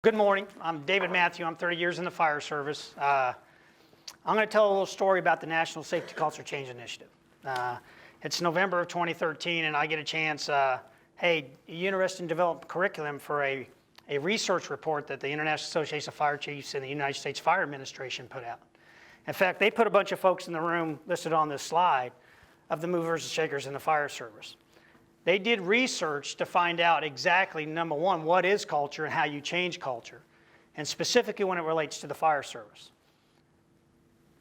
Good morning. I'm David Matthew. I'm 30 years in the fire service. I'm going to tell a little story about the National Safety Culture Change Initiative. It's November of 2013, and I get a chance, hey, are you interested in developing curriculum for a research report that the International Association of Fire Chiefs and the United States Fire Administration put out. In fact, they put a bunch of folks in the room listed on this slide of the movers and shakers in the fire service. They did research to find out exactly, number one, what is culture and how you change culture, and specifically when it relates to the fire service.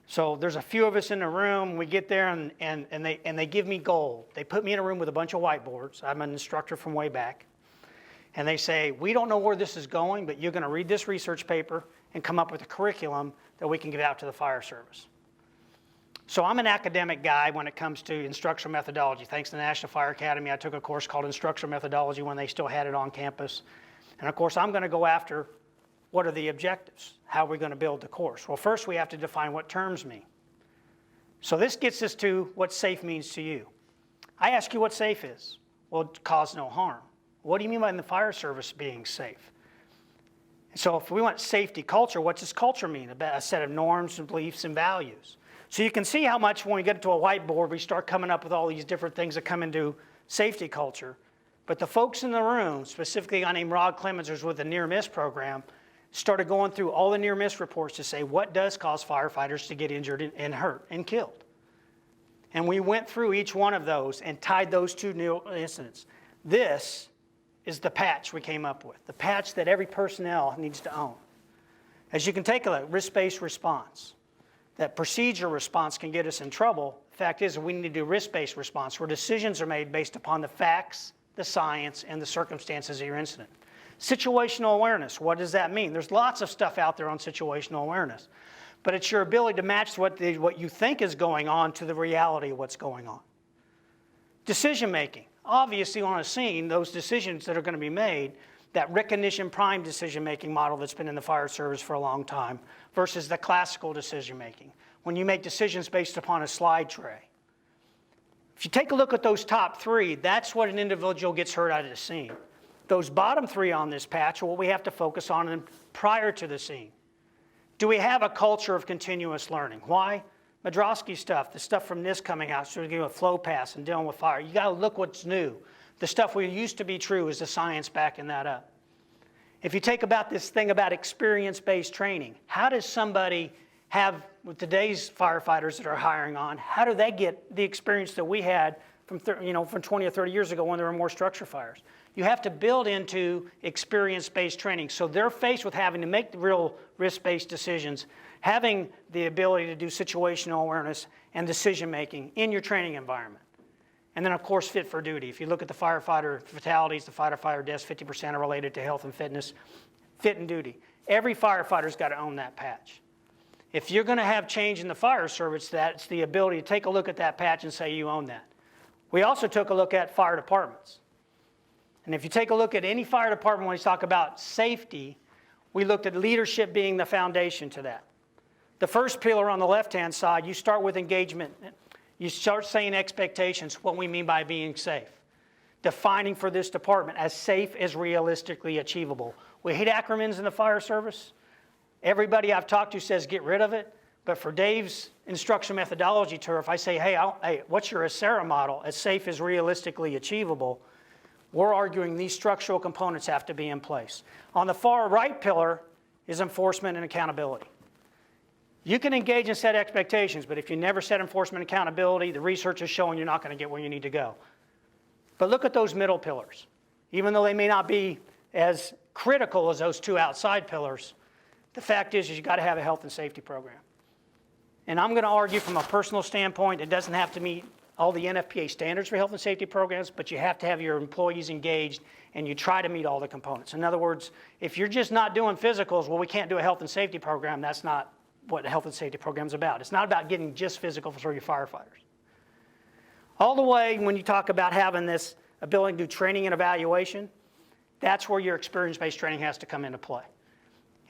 So there's a few of us in the room. We get there and they give me gold. They put me in a room with a bunch of whiteboards. I'm an instructor from way back. And they say, we don't know where this is going, but you're going to read this research paper and come up with a curriculum that we can give out to the fire service. So I'm an academic guy when it comes to instructional methodology. Thanks to the National Fire Academy, I took a course called Instructional Methodology when they still had it on campus. And of course, I'm going to go after what are the objectives? How are we going to build the course? Well, first we have to define what terms mean. So this gets us to what safe means to you. I ask you what safe is. Well, cause no harm. What do you mean by the fire service being safe? So if we want safety culture, what does culture mean? A set of norms and beliefs and values. So you can see how much when we get to a whiteboard, we start coming up with all these different things that come into safety culture. But the folks in the room, specifically a guy named Rod Clemens, who's with the near-miss program, started going through all the near-miss reports to say what does cause firefighters to get injured and hurt and killed. And we went through each one of those and tied those two new incidents. This is the patch we came up with, the patch that every personnel needs to own. As you can take a look, risk-based response. That procedure response can get us in trouble. The fact is we need to do risk-based response where decisions are made based upon the facts, the science, and the circumstances of your incident. Situational awareness, what does that mean? There's lots of stuff out there on situational awareness, but it's your ability to match what you think is going on to the reality of what's going on. Decision making, obviously on a scene, those decisions that are going to be made, that recognition prime decision-making model that's been in the fire service for a long time versus the classical decision-making, when you make decisions based upon a slide tray. If you take a look at those top three, that's what an individual gets hurt out of the scene. Those bottom three on this patch are what we have to focus on prior to the scene. Do we have a culture of continuous learning? Why? Madrosky stuff, the stuff from NIST coming out, so we're doing a flow pass and dealing with fire. You got to look what's new. The stuff we used to be true is the science backing that up. If you take about this thing about experience-based training, how does somebody have, with today's firefighters that are hiring on, how do they get the experience that we had from 20 or 30 years ago when there were more structure fires? You have to build into experience-based training. So they're faced with having to make the real risk-based decisions, having the ability to do situational awareness and decision-making in your training environment. And then, of course, fit for duty. If you look at the firefighter fatalities, the firefighter deaths, 50% are related to health and fitness. Fit and duty. Every firefighter's got to own that patch. If you're going to have change in the fire service, that's the ability to take a look at that patch and say you own that. We also took a look at fire departments. And if you take a look at any fire department when we talk about safety, we looked at leadership being the foundation to that. The first pillar on the left-hand side, you start with engagement. You start saying expectations, what we mean by being safe. Defining for this department as safe as realistically achievable. We hate acronyms in the fire service. Everybody I've talked to says get rid of it. But for Dave's instructional methodology turf, I say, hey, what's your ASERA model? As safe as realistically achievable. We're arguing these structural components have to be in place. On the far right pillar is enforcement and accountability. You can engage and set expectations, but if you never set enforcement and accountability, the research is showing you're not going to get where you need to go. But look at those middle pillars. Even though they may not be as critical as those two outside pillars, the fact is you've got to have a health and safety program. And I'm going to argue from a personal standpoint, it doesn't have to meet all the NFPA standards for health and safety programs, but you have to have your employees engaged and you try to meet all the components. In other words, if you're just not doing physicals, well, we can't do a health and safety program, that's not what the health and safety program is about. It's not about getting just physical for your firefighters. All the way when you talk about having this ability to do training and evaluation, that's where your experience-based training has to come into play.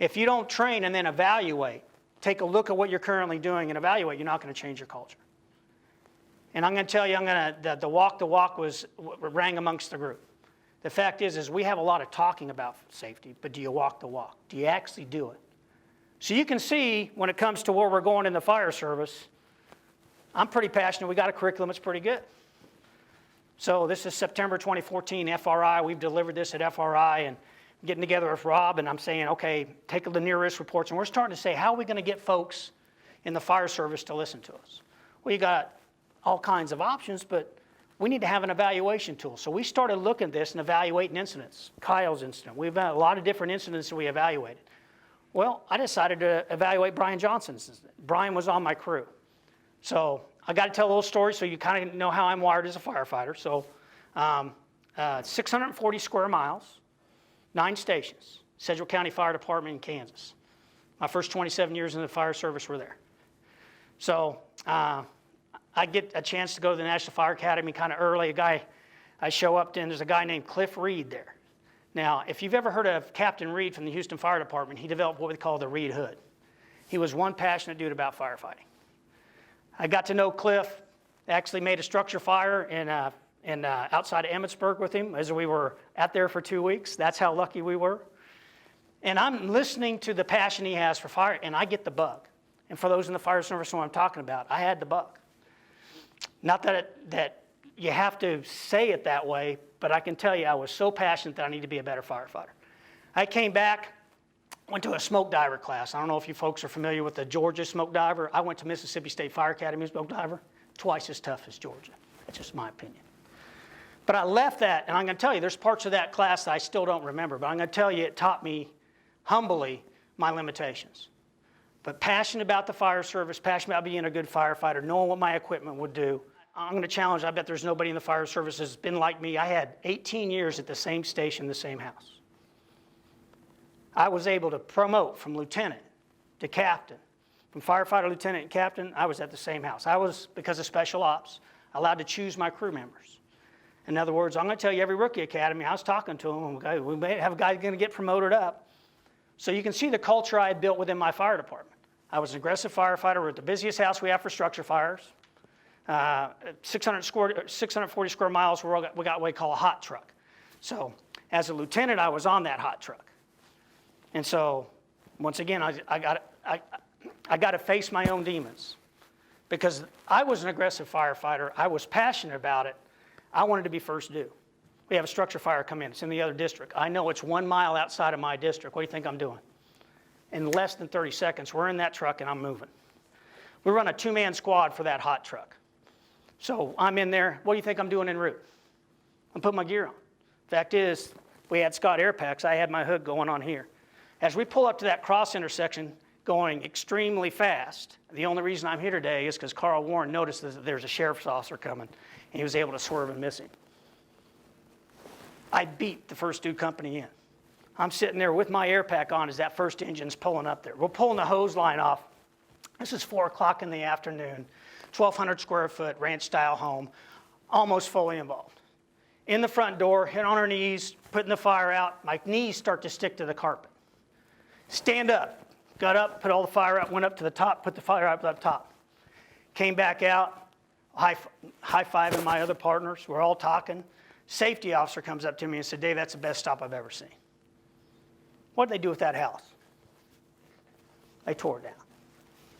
If you don't train and then evaluate, take a look at what you're currently doing and evaluate, you're not going to change your culture. And I'm going to tell you, the walk rang amongst the group. The fact is we have a lot of talking about safety, but do you walk the walk? Do you actually do it? So you can see when it comes to where we're going in the fire service, I'm pretty passionate. We got a curriculum that's pretty good. So this is September 2014 FRI. We've delivered this at FRI and getting together with Rob, and I'm saying, okay, take the near risk reports, and we're starting to say, how are we going to get folks in the fire service to listen to us? Well, you got all kinds of options, but we need to have an evaluation tool. So we started looking at this and evaluating incidents. Kyle's incident. We've had a lot of different incidents that we evaluated. Well, I decided to evaluate Brian Johnson's incident. Brian was on my crew. So I got to tell a little story so you kind of know how I'm wired as a firefighter. So 640 square miles, 9 stations, Sedgwick County Fire Department in Kansas. My first 27 years in the fire service were there. So I get a chance to go to the National Fire Academy kind of early. I show up and there's a guy named Cliff Reed there. Now, if you've ever heard of Captain Reed from the Houston Fire Department, he developed what we call the Reed Hood. He was one passionate dude about firefighting. I got to know Cliff, actually made a structure fire in outside of Emmitsburg with him as we were out there for 2 weeks. That's how lucky we were. And I'm listening to the passion he has for fire, and I get the bug. And for those in the fire service know what I'm talking about, I had the bug. Not that you have to say it that way, but I can tell you I was so passionate that I need to be a better firefighter. I came back, went to a smoke diver class. I don't know if you folks are familiar with the Georgia smoke diver. I went to Mississippi State Fire Academy smoke diver, twice as tough as Georgia. That's just my opinion. But I left that, and I'm going to tell you, there's parts of that class that I still don't remember, but I'm going to tell you it taught me humbly my limitations. But passionate about the fire service, passionate about being a good firefighter, knowing what my equipment would do. I'm going to challenge, I bet there's nobody in the fire service that's been like me. I had 18 years at the same station, the same house. I was able to promote from lieutenant to captain. From firefighter, lieutenant, and captain, I was at the same house. I was, because of special ops, allowed to choose my crew members. In other words, I'm going to tell you every rookie academy, I was talking to them, and we may have a guy going to get promoted up. So you can see the culture I had built within my fire department. I was an aggressive firefighter. We're at the busiest house we have for structure fires. 640 square miles, we got what we call a hot truck. So as a lieutenant, I was on that hot truck. And so, once again, I got to face my own demons. Because I was an aggressive firefighter. I was passionate about it. I wanted to be first due. We have a structure fire come in. It's in the other district. I know it's 1 mile outside of my district. What do you think I'm doing? In less than 30 seconds, we're in that truck and I'm moving. We run a 2-man squad for that hot truck. So I'm in there. What do you think I'm doing en route? I'm putting my gear on. Fact is, we had Scott air packs. I had my hood going on here. As we pull up to that cross intersection, going extremely fast, the only reason I'm here today is because Carl Warren noticed that there's a sheriff's officer coming, and he was able to swerve and miss him. I beat the first due company in. I'm sitting there with my air pack on as that first engine's pulling up there. We're pulling the hose line off. This is 4 o'clock in the afternoon, 1,200 square foot ranch-style home, almost fully involved. In the front door, hit on our knees, putting the fire out. My knees start to stick to the carpet. Stand up. Got up, put all the fire out, went up to the top, put the fire out up top. Came back out, high-fiving my other partners. We're all talking. Safety officer comes up to me and said, "Dave, that's the best stop I've ever seen." What did they do with that house? They tore it down.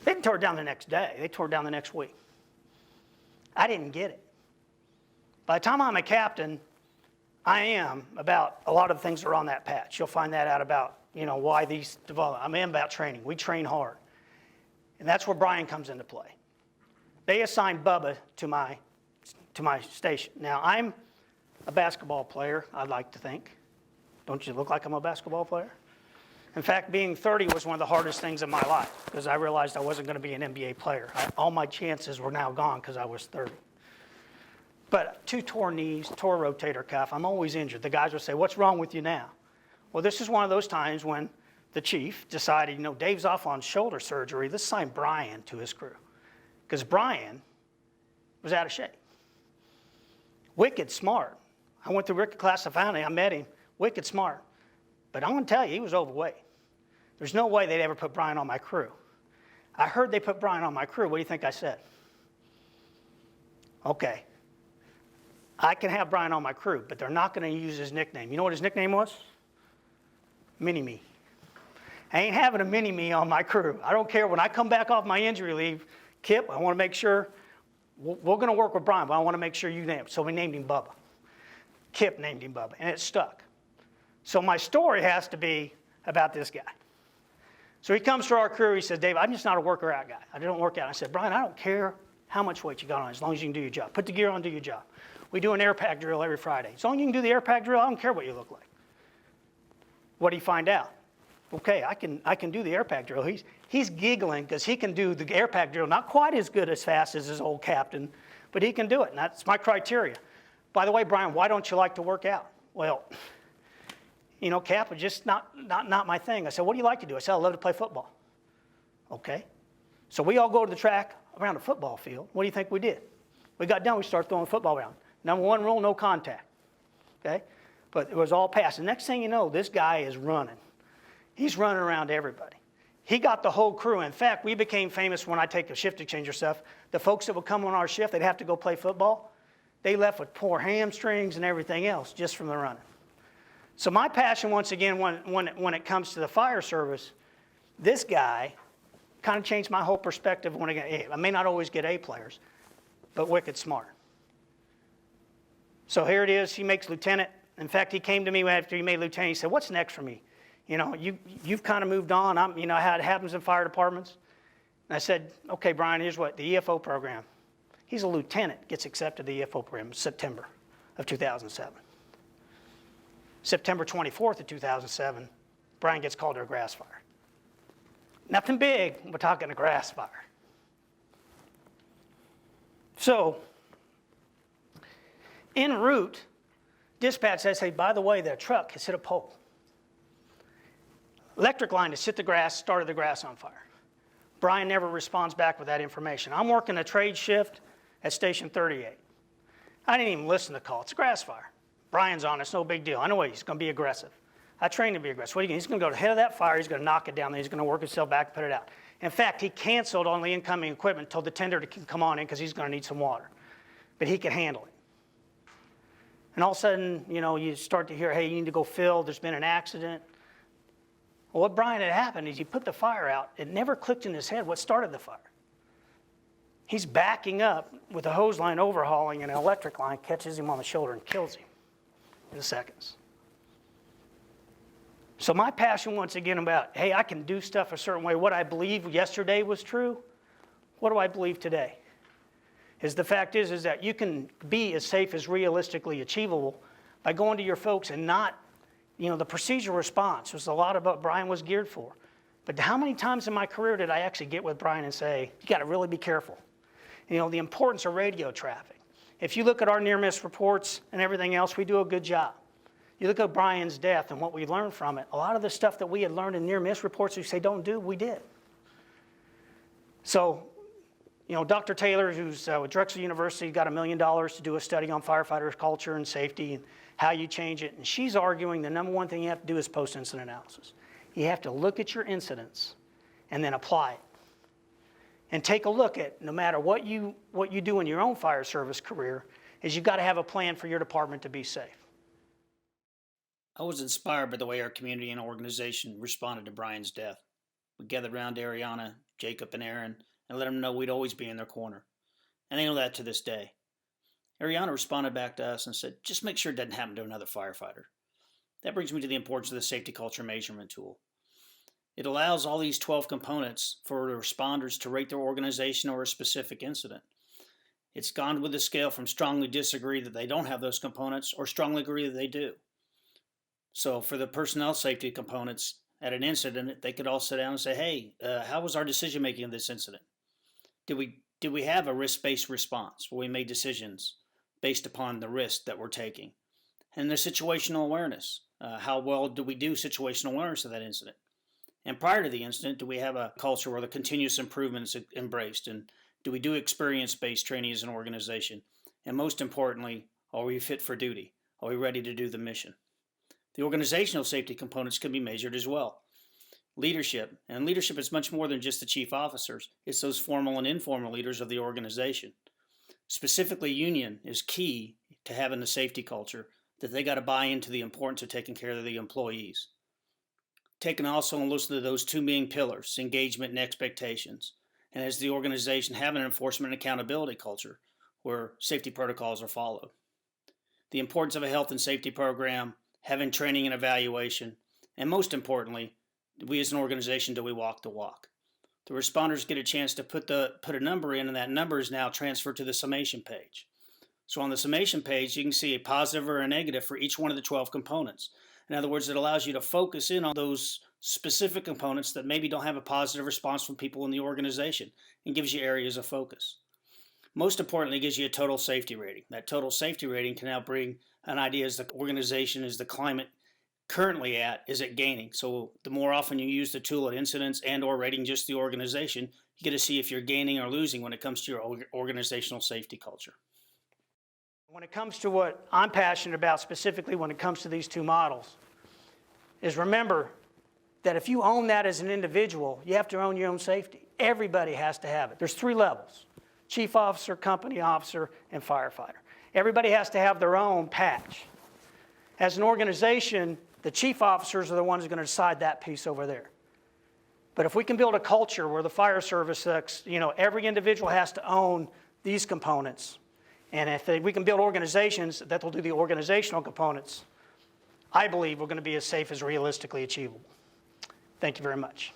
They didn't tear it down the next day. They tore it down the next week. I didn't get it. By the time I'm a captain, I am about a lot of the things that are on that patch. You'll find that out about, why these develop. I am about training. We train hard. And that's where Brian comes into play. They assigned Bubba to my station. Now, I'm a basketball player, I'd like to think. Don't you look like I'm a basketball player? In fact, being 30 was one of the hardest things in my life because I realized I wasn't going to be an NBA player. All my chances were now gone because I was 30. But 2 tore knees, tore rotator cuff. I'm always injured. The guys would say, "What's wrong with you now?" Well, this is one of those times when the chief decided, Dave's off on shoulder surgery. Let's assign Brian to his crew because Brian was out of shape. Wicked smart. I went through Rick class of founding. I met him. Wicked smart. But I'm going to tell you, he was overweight. There's no way they'd ever put Brian on my crew. I heard they put Brian on my crew. What do you think I said? Okay. I can have Brian on my crew, but they're not going to use his nickname. You know what his nickname was? Mini-Me. I ain't having a mini-me on my crew. I don't care. When I come back off my injury leave, Kip, I want to make sure, we're going to work with Brian, but I want to make sure you name him. So we named him Bubba. Kip named him Bubba, and it stuck. So my story has to be about this guy. So he comes to our crew, he says, Dave, I'm just not a worker out guy. I don't work out. I said, Brian, I don't care how much weight you got on as long as you can do your job. Put the gear on, do your job. We do an air pack drill every Friday. As long as you can do the air pack drill, I don't care what you look like. What do you find out? Okay, I can do the air pack drill. He's giggling because he can do the air pack drill, not quite as good as fast as his old captain, but he can do it, and that's my criteria. By the way, Brian, why don't you like to work out? Well, you know, Cap, it's just not my thing. I said, what do you like to do? I said, I love to play football. Okay. So we all go to the track around a football field. What do you think we did? We got done, we started throwing the football around. Number one rule, no contact. Okay? But it was all pass. The next thing you know, this guy is running. He's running around everybody. He got the whole crew. In fact, we became famous when I take the shift exchanger stuff. The folks that would come on our shift, they'd have to go play football. They left with poor hamstrings and everything else just from the running. So my passion, once again, when it comes to the fire service, this guy kind of changed my whole perspective when I may not always get A players, but wicked smart. So here it is. He makes lieutenant. In fact, he came to me after he made lieutenant. He said, what's next for me? You know, you've kind of moved on. You know how it happens in fire departments. And I said, okay, Brian, here's what, the EFO program. He's a lieutenant, gets accepted to the EFO program in September of 2007. September 24th of 2007, Brian gets called to a grass fire. Nothing big, we're talking a grass fire. So, en route, dispatch says, hey, by the way, their truck has hit a pole. Electric line has hit the grass, started the grass on fire. Brian never responds back with that information. I'm working a trade shift at Station 38. I didn't even listen to the call. It's a grass fire. Brian's on, it's no big deal. I know he's going to be aggressive. I trained him to be aggressive. What are you going to do? He's going to go to the head of that fire, he's going to knock it down, then he's going to work himself back and put it out. In fact, he canceled on the incoming equipment, told the tender to come on in because he's going to need some water. But he could handle it. And all of a sudden, you know, you start to hear, hey, you need to go fill, there's been an accident. Well, what Brian had happened is he put the fire out. It never clicked in his head what started the fire. He's backing up with a hose line overhauling, and an electric line catches him on the shoulder and kills him in seconds. So my passion, once again, about, hey, I can do stuff a certain way. What I believed yesterday was true. What do I believe today? The fact is that you can be as safe as realistically achievable by going to your folks and not, you know, the procedural response was a lot of what Brian was geared for. But how many times in my career did I actually get with Brian and say, you got to really be careful? You know, the importance of radio traffic. If you look at our near-miss reports and everything else, we do a good job. You look at Brian's death and what we learned from it, a lot of the stuff that we had learned in near-miss reports we say don't do, we did. So, you know, Dr. Taylor, who's with Drexel University, got $1 million to do a study on firefighter culture and safety and how you change it. And she's arguing the number one thing you have to do is post-incident analysis. You have to look at your incidents and then apply it. And take a look at, no matter what you do in your own fire service career, is you've got to have a plan for your department to be safe. I was inspired by the way our community and organization responded to Brian's death. We gathered around Ariana, Jacob, and Aaron and let them know we'd always be in their corner. And they know that to this day. Ariana responded back to us and said, just make sure it doesn't happen to another firefighter. That brings me to the importance of the safety culture measurement tool. It allows all these 12 components for the responders to rate their organization or a specific incident. It's gone with the scale from strongly disagree that they don't have those components or strongly agree that they do. So for the personnel safety components at an incident, they could all sit down and say, hey, how was our decision making in this incident? Did we have a risk-based response where we made decisions based upon the risk that we're taking? And the situational awareness. How well do we do situational awareness of that incident? And prior to the incident, do we have a culture where the continuous improvement is embraced? And do we do experience-based training as an organization? And most importantly, are we fit for duty? Are we ready to do the mission? The organizational safety components can be measured as well. Leadership, and leadership is much more than just the chief officers. It's those formal and informal leaders of the organization. Specifically, union is key to having a safety culture, that they got to buy into the importance of taking care of the employees. Taking also and listen to those two main pillars, engagement and expectations. And as the organization have an enforcement and accountability culture where safety protocols are followed. The importance of a health and safety program, having training and evaluation, and most importantly, we as an organization, do we walk the walk? The responders get a chance to put a number in, and that number is now transferred to the summation page. So on the summation page, you can see a positive or a negative for each one of the 12 components. In other words, it allows you to focus in on those specific components that maybe don't have a positive response from people in the organization and gives you areas of focus. Most importantly, it gives you a total safety rating. That total safety rating can now bring an idea as the organization, is the climate currently at, is it gaining? So the more often you use the tool at incidents and or rating just the organization, you get to see if you're gaining or losing when it comes to your organizational safety culture. When it comes to what I'm passionate about, specifically when it comes to these two models, is remember that if you own that as an individual, you have to own your own safety. Everybody has to have it. There's 3 levels: chief officer, company officer, and firefighter. Everybody has to have their own patch. As an organization, the chief officers are the ones who are going to decide that piece over there. But if we can build a culture where the fire service, every individual has to own these components, and if we can build organizations that will do the organizational components, I believe we're going to be as safe as realistically achievable. Thank you very much.